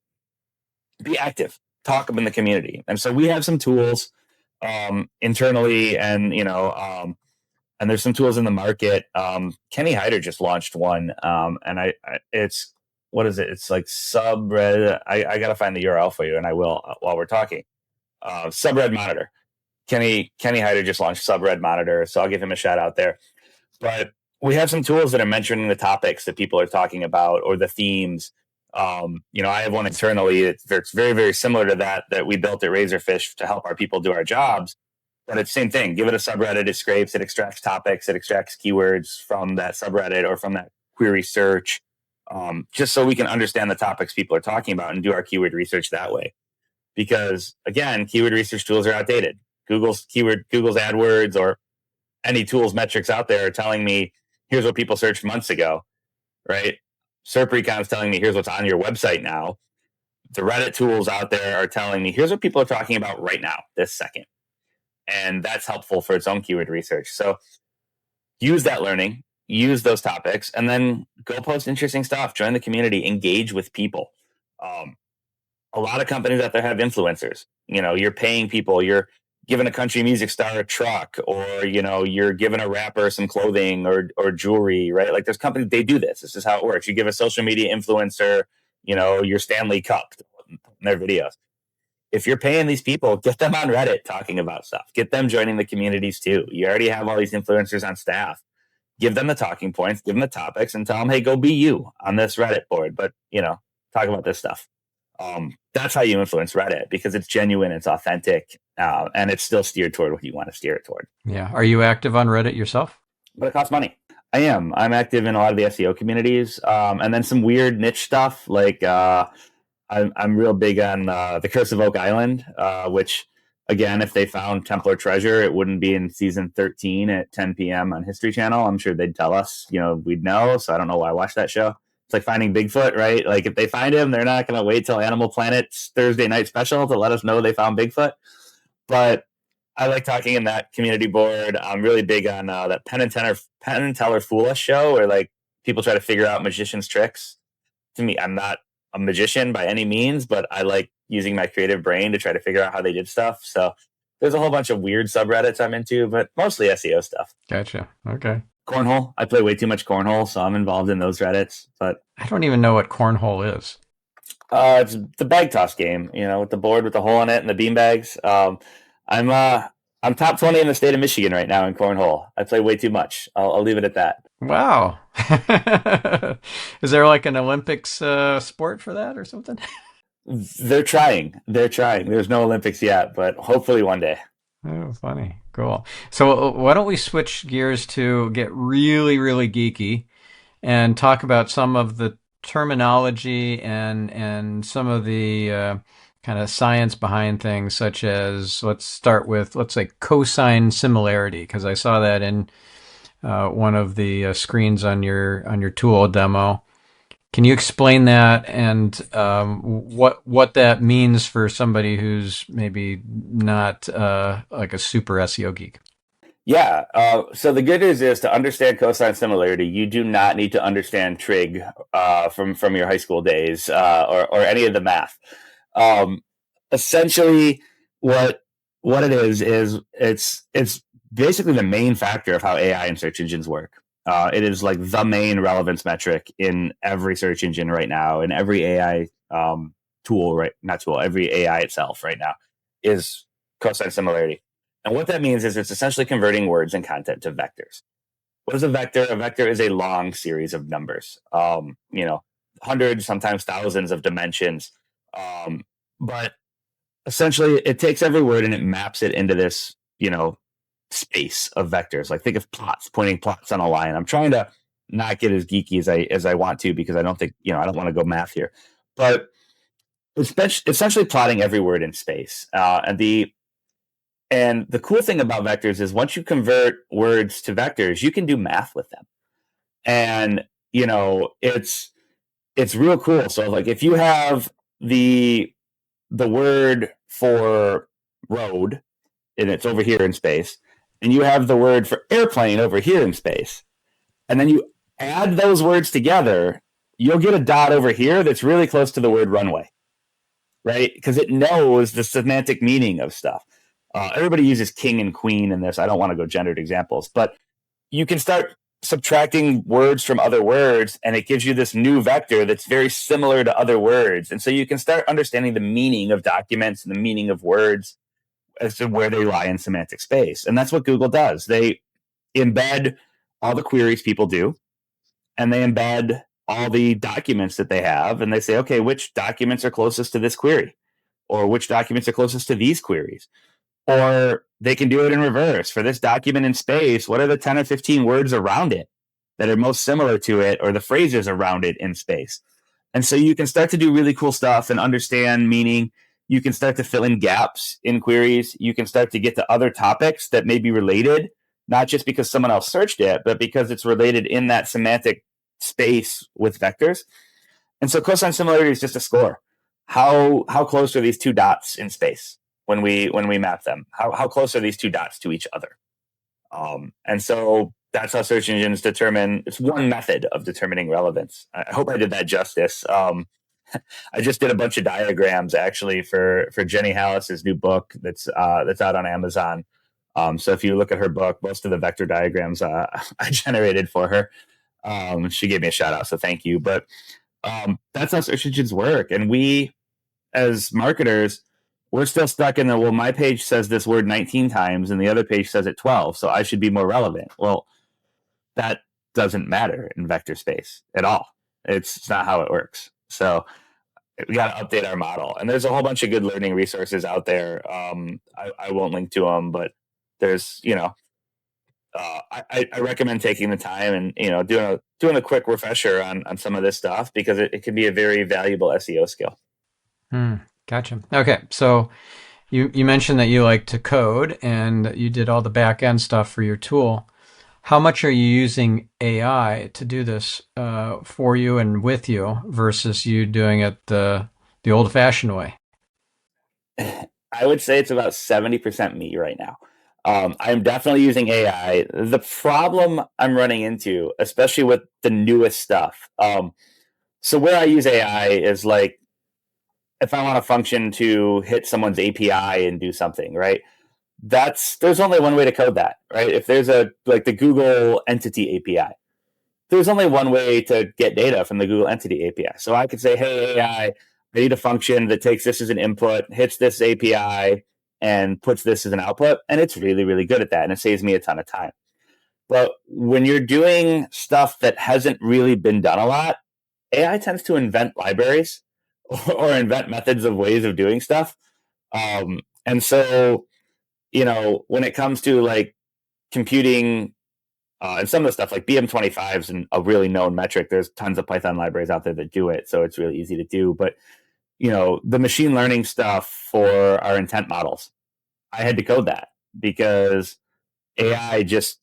be active, talk in the community. And so we have some tools internally, and there's some tools in the market. Kenny Hyder just launched one, and it's what is it? It's like subred. I gotta find the URL for you, and I will while we're talking. Subred Monitor. Kenny Hyder just launched Subred Monitor, so I'll give him a shout out there. But we have some tools that are mentioning the topics that people are talking about or the themes. I have one internally. It's very, very similar to that we built at Razorfish to help our people do our jobs. But it's the same thing. Give it a subreddit, it scrapes, it extracts topics, it extracts keywords from that subreddit or from that query search, just so we can understand the topics people are talking about and do our keyword research that way. Because again, keyword research tools are outdated. Google's AdWords or any tools metrics out there are telling me, here's what people searched months ago, right? SERPrecon is telling me, here's what's on your website now. The Reddit tools out there are telling me, here's what people are talking about right now, this second. And that's helpful for its own keyword research. So use that learning, use those topics, and then go post interesting stuff, join the community, engage with people. A lot of companies out there have influencers. You're paying people, you're giving a country music star a truck, or you're giving a rapper some clothing or jewelry, right? Like there's companies, they do this. This is how it works. You give a social media influencer, your Stanley Cup in their videos. If you're paying these people, get them on Reddit talking about stuff. Get them joining the communities too. You already have all these influencers on staff. Give them the talking points, give them the topics, and tell them, hey, go be you on this Reddit board. But talk about this stuff. That's how you influence Reddit, because it's genuine, it's authentic, and it's still steered toward what you want to steer it toward. Yeah. Are you active on Reddit yourself? But it costs money. I am. I'm active in a lot of the SEO communities, and then some weird niche stuff. Like I'm real big on the Curse of Oak Island, which, again, if they found Templar treasure, it wouldn't be in season 13 at 10 p.m. on History Channel. I'm sure they'd tell us, we'd know. So I don't know why I watch that show. It's like finding Bigfoot, right? Like if they find him, they're not going to wait till Animal Planet's Thursday night special to let us know they found Bigfoot. But I like talking in that community board. I'm really big on that Penn and Teller Fool Us show, where like people try to figure out magicians' tricks. To me, I'm not a magician by any means, but I like using my creative brain to try to figure out how they did stuff. So there's a whole bunch of weird subreddits I'm into, but mostly SEO stuff. Gotcha. Okay. Cornhole. I play way too much cornhole, so I'm involved in those Reddits. But I don't even know what cornhole is. It's the bag toss game, with the board with the hole in it and the bean bags. I'm top 20 in the state of Michigan right now in cornhole. I play way too much. I'll leave it at that. Wow. Is there like an Olympics sport for that or something? They're trying. There's no Olympics yet, but hopefully one day. Oh, funny. Cool. So why don't we switch gears to get really, really geeky and talk about some of the terminology and some of the kind of science behind things, such as, let's start with, let's say, cosine similarity, because I saw that in one of the screens on your tool demo. Can you explain that and what that means for somebody who's maybe not like a super SEO geek? Yeah. So the good news is, to understand cosine similarity, you do not need to understand trig from your high school days or any of the math. Essentially, what it is it's basically the main factor of how AI and search engines work. It is like the main relevance metric in every search engine right now, and every AI tool, right? Not tool, every AI itself right now is cosine similarity. And what that means is it's essentially converting words and content to vectors. What is a vector? A vector is a long series of numbers, hundreds, sometimes thousands of dimensions. But essentially, it takes every word and it maps it into this, space of vectors. Like think of plots, pointing plots on a line. I'm trying to not get as geeky as I want to, because I don't think, I don't want to go math here. But it's essentially plotting every word in space. And the cool thing about vectors is once you convert words to vectors, you can do math with them. And, it's real cool. So like if you have the word for road and it's over here in space, and you have the word for airplane over here in space, and then you add those words together, you'll get a dot over here that's really close to the word runway, right? Because it knows the semantic meaning of stuff. Everybody uses king and queen in this. I don't want to go gendered examples, but you can start subtracting words from other words, and it gives you this new vector that's very similar to other words. And so you can start understanding the meaning of documents and the meaning of words as to where they lie in semantic space. And that's what Google does. They embed all the queries people do, and they embed all the documents that they have, and they say, okay, which documents are closest to this query? Or which documents are closest to these queries? Or they can do it in reverse. For this document in space, what are the 10 or 15 words around it that are most similar to it, or the phrases around it in space? And so you can start to do really cool stuff and understand meaning. You can start to fill in gaps in queries. You can start to get to other topics that may be related, not just because someone else searched it, but because it's related in that semantic space with vectors. And so cosine similarity is just a score. How close are these two dots in space when we map them? How close are these two dots to each other? And so that's how search engines determine. It's one method of determining relevance. I hope I did that justice. I just did a bunch of diagrams actually for Jenny Hallis's new book that's out on Amazon. So if you look at her book, most of the vector diagrams I generated for her. She gave me a shout out, so thank you. But that's how search engines work, and we as marketers, we're still stuck in the, well, my page says this word 19 times and the other page says it 12, so I should be more relevant. Well, that doesn't matter in vector space at all. It's not how it works. So we got to update our model. And there's a whole bunch of good learning resources out there. I won't link to them, but there's, I recommend taking the time and, doing a quick refresher on some of this stuff, because it can be a very valuable SEO skill. Gotcha. Okay. So you mentioned that you like to code and you did all the back end stuff for your tool. How much are you using AI to do this for you and with you versus you doing it the old-fashioned way? I would say it's about 70% me right now. I'm definitely using AI. The problem I'm running into, especially with the newest stuff, so where I use AI is like, if I want a function to hit someone's API and do something, right? There's only one way to code that, right? If there's like the Google Entity API, there's only one way to get data from the Google Entity API. So I could say, hey, AI, I need a function that takes this as an input, hits this API, and puts this as an output. And it's really, really good at that. And it saves me a ton of time. But when you're doing stuff that hasn't really been done a lot, AI tends to invent libraries or invent methods of ways of doing stuff. And so, when it comes to like computing and some of the stuff like BM25 is a really known metric. There's tons of Python libraries out there that do it, so it's really easy to do. But the machine learning stuff for our intent models, I had to code that because AI just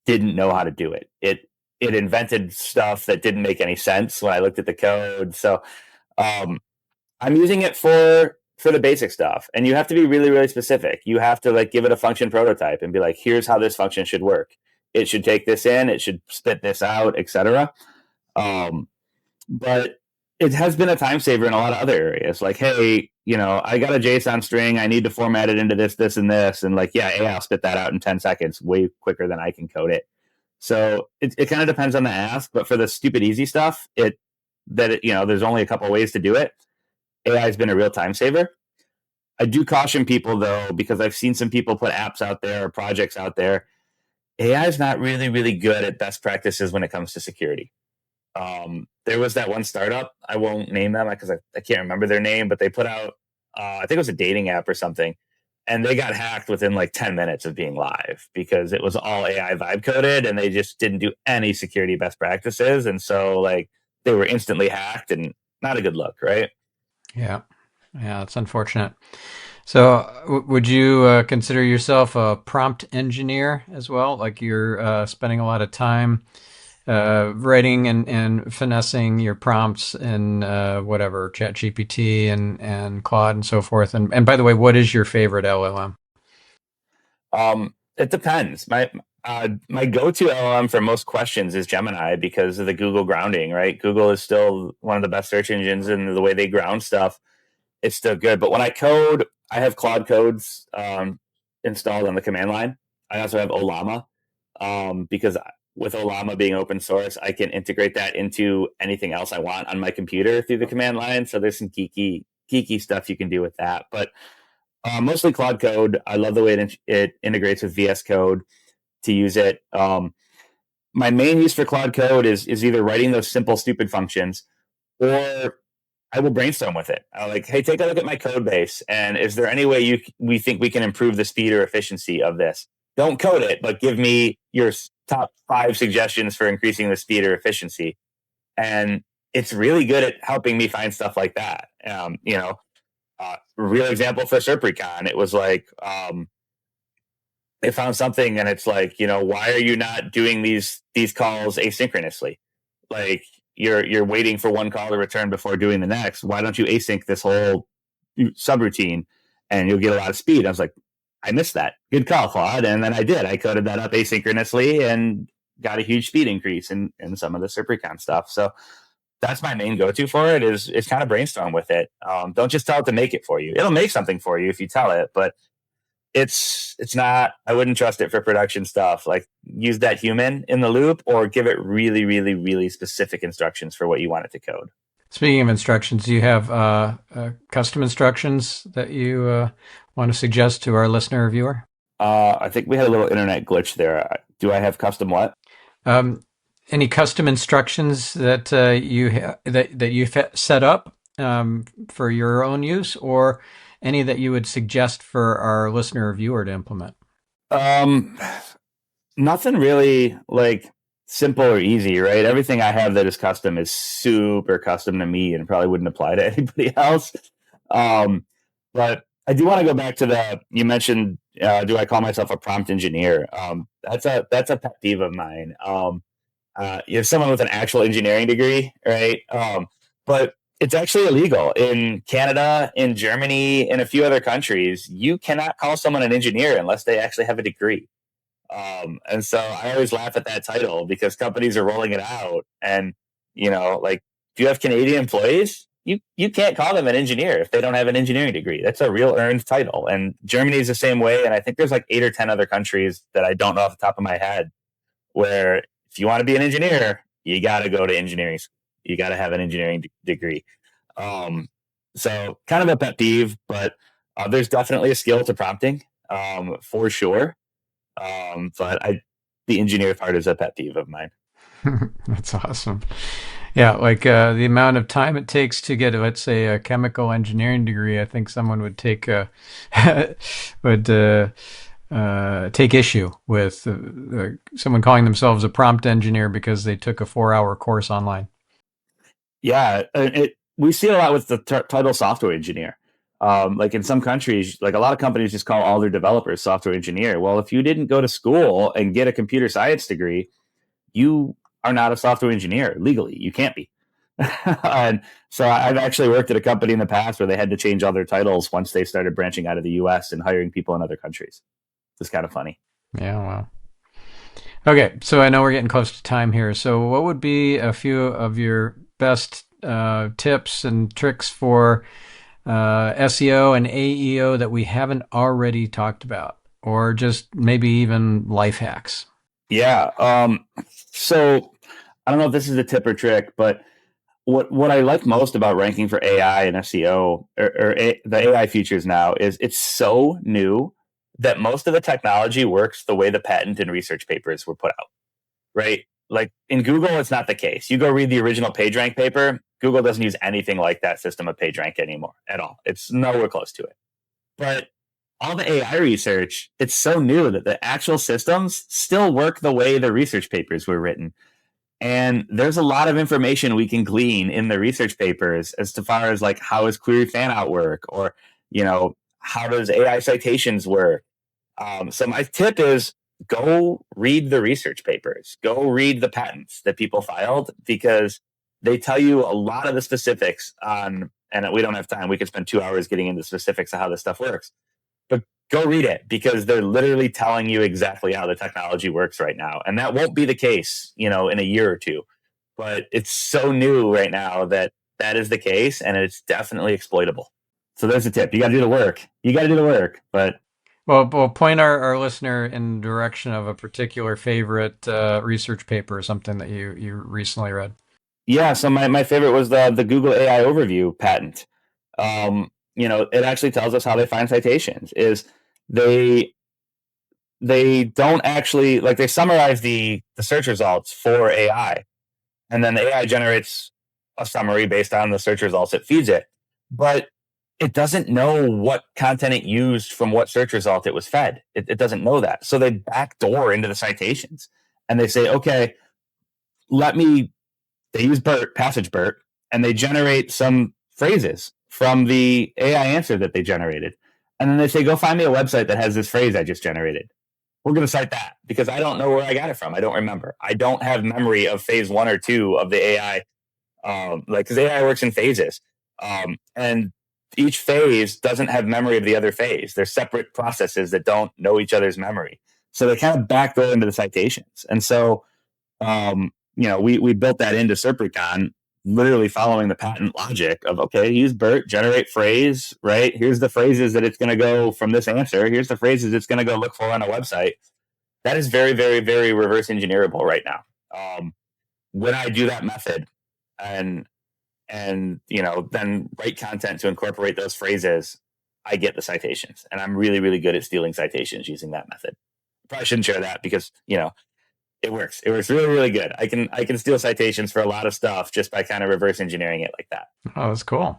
didn't know how to do it. It invented stuff that didn't make any sense when I looked at the code. So I'm using it for the basic stuff, and you have to be really, really specific. You have to like give it a function prototype and be like, here's how this function should work. It should take this in, it should spit this out, etc. But it has been a time saver in a lot of other areas. Like, hey, I got a JSON string, I need to format it into this, and this, and like, yeah, AI will spit that out in 10 seconds, way quicker than I can code it. So it kind of depends on the ask, but for the stupid easy stuff, there's only a couple of ways to do it. AI has been a real time saver. I do caution people though, because I've seen some people put apps out there or projects out there. AI is not really, really good at best practices when it comes to security. There was that one startup. I won't name them because I can't remember their name, but they put out, I think it was a dating app or something, and they got hacked within like 10 minutes of being live because it was all AI vibe coded and they just didn't do any security best practices. And so, like, they were instantly hacked and not a good look, right? Yeah. Yeah, it's unfortunate. So, would you consider yourself a prompt engineer as well? Like you're spending a lot of time writing and finessing your prompts in whatever ChatGPT and Claude and so forth. And by the way, what is your favorite LLM? It depends. My go-to LLM for most questions is Gemini because of the Google grounding, right? Google is still one of the best search engines, and the way they ground stuff, it's still good. But when I code, I have Claude codes installed on the command line. I also have Olama because with Olama being open source, I can integrate that into anything else I want on my computer through the command line. So there's some geeky stuff you can do with that. But mostly Claude Code. I love the way it integrates with VS Code to use it. My main use for Claude Code is either writing those simple, stupid functions, or I will brainstorm with it. I'm like, hey, take a look at my code base, and is there any way we think we can improve the speed or efficiency of this? Don't code it, but give me your top 5 suggestions for increasing the speed or efficiency. And it's really good at helping me find stuff like that. Real example for SERPrecon, it was like they found something, and it's like, why are you not doing these calls asynchronously? Like you're waiting for one call to return before doing the next. Why don't you async this whole subroutine, and you'll get a lot of speed? I was like, I missed that. Good call, Claude. And then I did. I coded that up asynchronously and got a huge speed increase in some of the SERPrecon stuff. So that's my main go-to for it is kind of brainstorm with it. Don't just tell it to make it for you. It'll make something for you if you tell it, but it's not, I wouldn't trust it for production stuff. Like, use that human in the loop, or give it really, really, really specific instructions for what you want it to code. Speaking of instructions, do you have custom instructions that you want to suggest to our listener or viewer? I think we had a little internet glitch there. Do I have custom what? Um, any custom instructions that that you set up for your own use, or any that you would suggest for our listener or viewer to implement? Um, Nothing really like simple or easy, right? Everything I have that is custom is super custom to me and probably wouldn't apply to anybody else. But I do want to go back to you mentioned, do I call myself a prompt engineer? That's a pet peeve of mine. You're someone with an actual engineering degree, right? But it's actually illegal in Canada, in Germany, in a few other countries. You cannot call someone an engineer unless they actually have a degree. And so I always laugh at that title because companies are rolling it out. And, like, if you have Canadian employees, you can't call them an engineer if they don't have an engineering degree. That's a real earned title. And Germany is the same way. And I think there's like 8 or 10 other countries that I don't know off the top of my head where if you want to be an engineer, you got to go to engineering school. You got to have an engineering degree. So kind of a pet peeve, but there's definitely a skill to prompting, for sure. The engineer part is a pet peeve of mine. That's awesome. Yeah, like the amount of time it takes to get, let's say, a chemical engineering degree, I think someone would take would take issue with someone calling themselves a prompt engineer because they took a 4-hour course online. Yeah, we see it a lot with the title software engineer. Like in some countries, like a lot of companies just call all their developers software engineer. Well, if you didn't go to school and get a computer science degree, you are not a software engineer legally. You can't be. And so I've actually worked at a company in the past where they had to change all their titles once they started branching out of the US and hiring people in other countries. It's kind of funny. Yeah, wow. Okay, so I know we're getting close to time here. So what would be a few of your best tips and tricks for SEO and AEO that we haven't already talked about, or just maybe even life hacks? Yeah. So I don't know if this is a tip or trick, but what I like most about ranking for AI and SEO the AI features now is it's so new that most of the technology works the way the patent and research papers were put out, right? Like in Google, it's not the case. You go read the original PageRank paper, Google doesn't use anything like that system of PageRank anymore at all. It's nowhere close to it. But all the AI research, it's so new that the actual systems still work the way the research papers were written. And there's a lot of information we can glean in the research papers as to far as like how does query fan out work, or how does AI citations work. So my tip is go read the research papers, go read the patents that people filed, because they tell you a lot of the specifics on. And we don't have time. We could spend 2 hours getting into specifics of how this stuff works, but go read it, because they're literally telling you exactly how the technology works right now. And that won't be the case, in a year or two. But it's so new right now that that is the case, and it's definitely exploitable. So there's a tip. You got to do the work. You got to do the work. But Well, point our listener in the direction of a particular favorite research paper or something that you recently read. yeah, so my favorite was the Google AI overview patent. It actually tells us how they find citations. Is they they don't actually, like, they summarize the search results for AI, and then the AI generates a summary based on the search results it feeds it. But it doesn't know what content it used from what search result it was fed. It doesn't know that. So they backdoor into the citations, and they say, okay, let me, they use BERT, passage BERT, and they generate some phrases from the AI answer that they generated. And then they say, go find me a website that has this phrase I just generated. We're going to cite that because I don't know where I got it from. I don't remember. I don't have memory of phase 1 or 2 of the AI. Because AI works in phases, and each phase doesn't have memory of the other phase. They're separate processes that don't know each other's memory. So they kind of backdoor into the citations. And so, we built that into SERPrecon, literally following the patent logic of, okay, use BERT, generate phrase, right? Here's the phrases that it's going to go from this answer. Here's the phrases it's going to go look for on a website. That is very, very, very reverse engineerable right now. When I do that method, and then write content to incorporate those phrases, I get the citations, and I'm really, really good at stealing citations using that method. Probably shouldn't share that because it works. It works really, really good. I can steal citations for a lot of stuff just by kind of reverse engineering it like that. Oh, that's cool.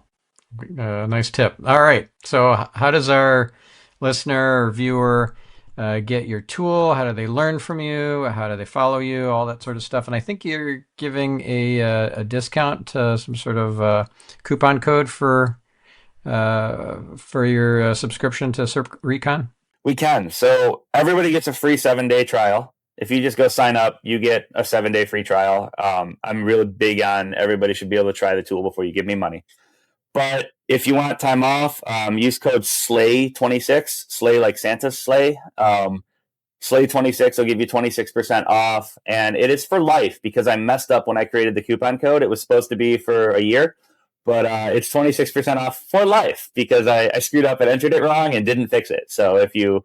Nice tip. All right. So, how does our listener or viewer get your tool? How do they learn from you? How do they follow you? All that sort of stuff. And I think you're giving a discount, some sort of coupon code for your subscription to SERPrecon. We can. So everybody gets a free 7-day trial. If you just go sign up, you get a 7-day free trial. I'm really big on everybody should be able to try the tool before you give me money. But if you want time off, use code SLAY26, SLAY like Santa's sleigh. SLAY26 will give you 26% off. And it is for life because I messed up when I created the coupon code. It was supposed to be for a year, but it's 26% off for life because I screwed up and entered it wrong and didn't fix it. So if you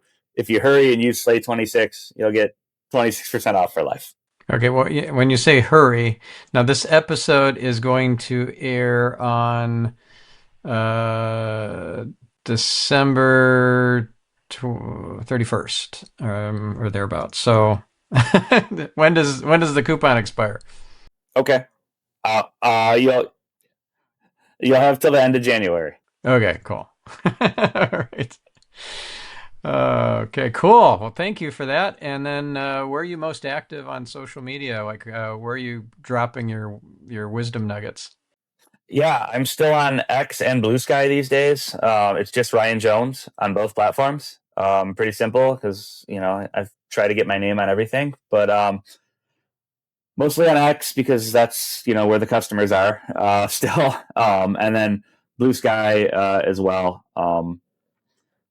hurry and use SLAY26, you'll get 26% off for life. Okay, well, when you say hurry, now this episode is going to air on December 31st, or thereabouts. So when does the coupon expire? Okay. You'll have till the end of January. Okay, cool. All right. Okay, cool. Well, thank you for that. And then, where are you most active on social media? Like, where are you dropping your wisdom nuggets? Yeah, I'm still on X and Blue Sky these days. It's just Ryan Jones on both platforms. Pretty simple because I've tried to get my name on everything, but mostly on X because that's where the customers are still, and then Blue Sky as well.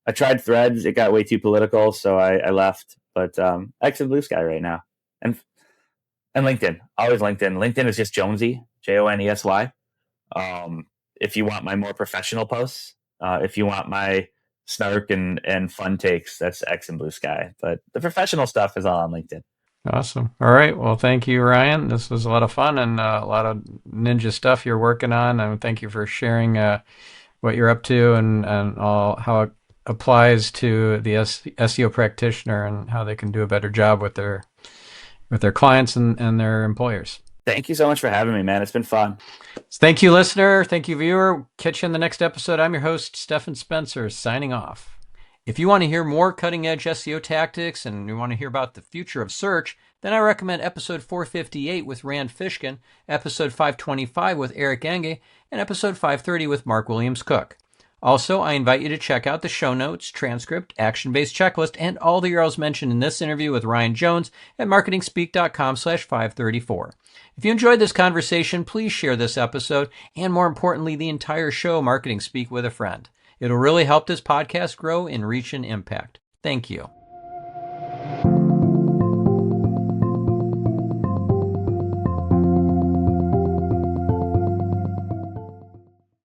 I tried Threads; it got way too political, so I left. But X and Blue Sky right now, and LinkedIn, always LinkedIn. LinkedIn is just Jonesy, Jonesy. If you want my more professional posts, if you want my snark and fun takes, that's X and Blue Sky. But the professional stuff is all on LinkedIn. Awesome. All right. Well, thank you, Ryan. This was a lot of fun and a lot of ninja stuff you're working on. And thank you for sharing what you're up to and all how it applies to the SEO practitioner and how they can do a better job with their clients and their employers. Thank you so much for having me, man. It's been fun. Thank you, listener. Thank you, viewer. Catch you in the next episode. I'm your host, Stephan Spencer, signing off. If you want to hear more cutting-edge SEO tactics and you want to hear about the future of search, then I recommend episode 458 with Rand Fishkin, episode 525 with Eric Enge, and episode 530 with Mark Williams Cook. Also, I invite you to check out the show notes, transcript, action-based checklist, and all the URLs mentioned in this interview with Ryan Jones at marketingspeak.com/534. If you enjoyed this conversation, please share this episode and, more importantly, the entire show, Marketing Speak, with a friend. It'll really help this podcast grow in reach and impact. Thank you.